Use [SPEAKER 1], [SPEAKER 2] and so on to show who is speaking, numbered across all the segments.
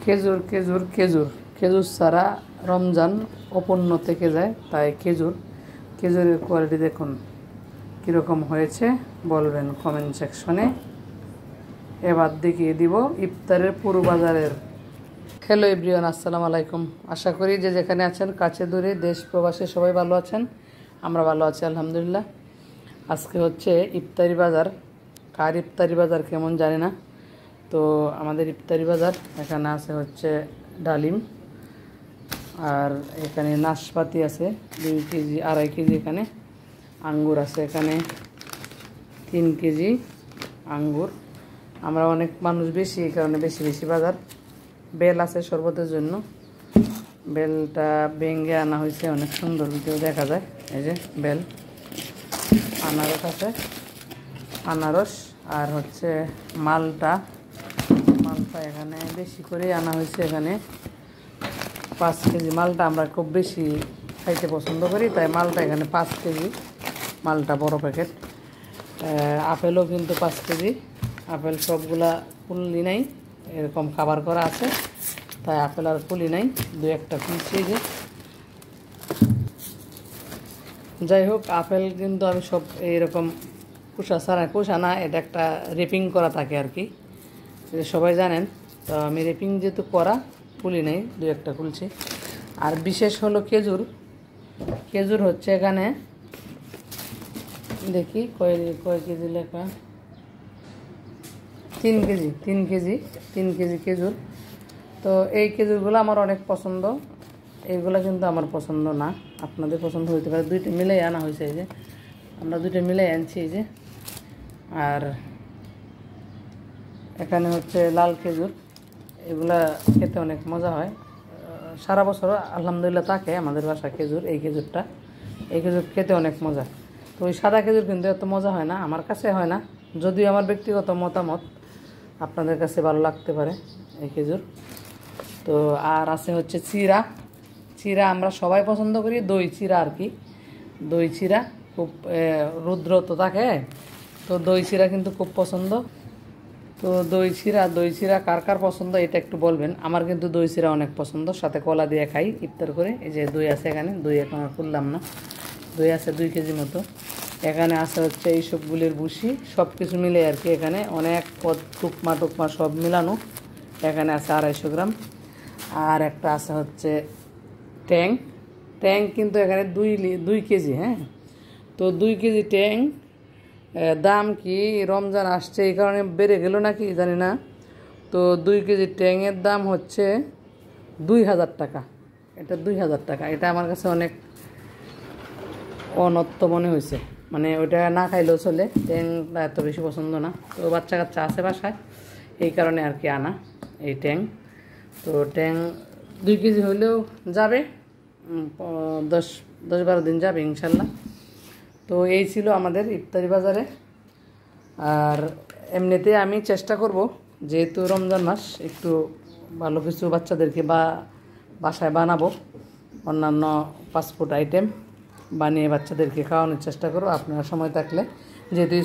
[SPEAKER 1] খেজুর খেজুর খেজুর খেজুর ছাড়া রমজান অপূর্ণ থেকে যায়। তাই খেজুরের কোয়ালিটি দেখুন কীরকম হয়েছে বলবেন কমেন্ট সেকশনে। এবার দেখিয়ে দিব ইফতারের পুরো বাজারের। হ্যালো এভরিওয়ান, আসসালামু আলাইকুম। আশা করি যে যেখানে আছেন কাছে দূরে দেশ প্রবাসে সবাই ভালো আছেন। আমরা ভালো আছি আলহামদুলিল্লাহ। আজকে হচ্ছে ইফতারি বাজার। কার ইফতারি বাজার কেমন জানি না, তো আমাদের ইফতারি বাজার এখানে আছে হচ্ছে ডালিম, আর এখানে নাশপাতি আছে 2 কেজি 2.5 কেজি, এখানে আঙ্গুর আছে এখানে 3 কেজি আঙ্গুর। আমরা অনেক মানুষ বেশি, এই কারণে বেশি বেশি বাজার। বেল আছে শরবতের জন্য, বেলটা ভেঙে আনা হয়েছে, অনেক সুন্দর ভিডিও দেখা যায়। এই যে বেল, আনারস আছে, আনারস, আর হচ্ছে মালটা এখানে বেশি করে আনা হয়েছে। এখানে 5 কেজি মালটা, আমরা খুব বেশি খাইতে পছন্দ করি, তাই মালটা এখানে 5 কেজি মালটা বড় প্যাকেট। আপেলও কিন্তু 5 কেজি। আপেল সবগুলা ফুললি নাই, এরকম খাবার করা আছে, তাই আপেল আর ফুলি নাই, 2-1টা ফুলছে। যে যাই হোক, আপেল কিন্তু আমি সব এইরকম কুসা না, এটা একটা রেপিং করা থাকে আর কি, সবাই জানেন। তো আমি রেপিং যেহেতু করা, ফুলি নাই, 2-1টা ফুলছে। আর বিশেষ হলো খেজুর হচ্ছে এখানে, দেখি কয় কেজি লেখা, 3 কেজি খেজুর। তো এই খেজুরগুলো আমার অনেক পছন্দ, এইগুলো কিন্তু আমার পছন্দ না, আপনাদের পছন্দ হইতে পারে। 2টা মিলাই আনা হয়েছে, এই যে আমরা 2টা মিলাই আনছি এই যে। আর এখানে হচ্ছে লাল খেজুর, এগুলা খেতে অনেক মজা হয়। সারা বছর আলহামদুলিল্লাহ থাকে আমাদের বাসা খেজুর। এই খেজুর খেতে অনেক মজা। তো ওই সাদা খেজুর কিন্তু এত মজা হয় না, আমার কাছে হয় না, যদিও আমার ব্যক্তিগত মতামত, আপনাদের কাছে ভালো লাগতে পারে এই খেজুর। তো আর আছে হচ্ছে চিরা আমরা সবাই পছন্দ করি, দই চিরা আর কি। দই চিরা খুব রুদ্র তো থাকে, তো দই চিরা কিন্তু খুব পছন্দ। তো দই চিরা কার কার পছন্দ এটা একটু বলবেন। আমার কিন্তু দই চিরা অনেক পছন্দ, সাথে কলা দিয়ে খাই ইফতার করে। এই যে দই আছে এখানে, দই এখন আর খুললাম না, দই আছে 2 কেজি মতো। এখানে আছে হচ্ছে এই সবগুলির ভুসি, সব কিছু মিলে আর কি। এখানে অনেক টুকমা সব মিলানো। এখানে আছে 250 গ্রাম। আর একটা আছে হচ্ছে ট্যাং কিন্তু এখানে 2 কেজি। হ্যাঁ, তো 2 কেজি ট্যাং দাম কি রমজান আসছে এই কারণে বেড়ে গেল নাকি জানি না। তো 2 কেজি ট্যাংয়ের দাম হচ্ছে 2000 টাকা। এটা 2000 টাকা। এটা আমার কাছে অনেক অনর্থ মনে হয়েছে, মানে ওইটা না খাইলেও চলে, ট্যাংটা এত বেশি পছন্দ না। তো বাচ্চা কাচ্চা আছে বাসায়, এই কারণে আর কি আনা এই ট্যাং। তো ট্যাং 2 কেজি হইলেও যাবে, 10-12 দিন যাবে ইনশাল্লাহ। তো এই ছিল আমাদের ইফতারি বাজারে। আর এমনিতে আমি চেষ্টা করব, যেহেতু রমজান মাস, একটু ভালো কিছু বাচ্চাদেরকে বাসায় বানাবো, অন্যান্য ফাস্টফুড আইটেম বানিয়ে বাচ্চাদেরকে খাওয়ানোর চেষ্টা করব আপনারা সময় থাকলে। যেহেতু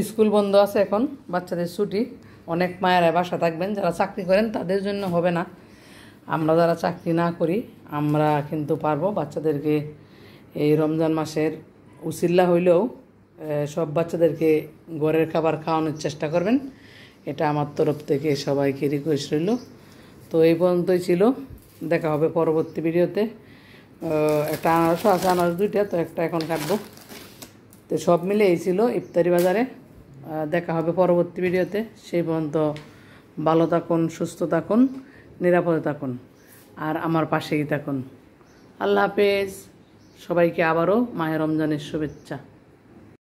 [SPEAKER 1] স্কুল বন্ধ আছে এখন, বাচ্চাদের ছুটি, অনেক মায়েরা বাসা থাকবেন। যারা চাকরি করেন তাদের জন্য হবে না, আমরা যারা চাকরি না করি আমরা কিন্তু পারবো বাচ্চাদেরকে এই রমজান মাসের উসিল্লা হইলেও সব বাচ্চাদেরকে ঘরের খাবার খাওয়ানোর চেষ্টা করবেন। এটা আমার তরফ থেকে সবাইকে রিকোয়েস্ট রইল। তো এই পর্যন্তই ছিল, দেখা হবে পরবর্তী ভিডিওতে। একটা আনারসও আছে, আনারস 2টা, তো একটা এখন কাটবো। তো সব মিলে এই ছিল ইফতারি বাজারে। দেখা হবে পরবর্তী ভিডিওতে। সেই পর্যন্ত ভালো থাকুন, সুস্থ থাকুন, নিরাপদে থাকুন, আর আমার পাশেই থাকুন। আল্লাহ হাফেজ। সবাইকে আবারও মাহে রমজানের শুভেচ্ছা।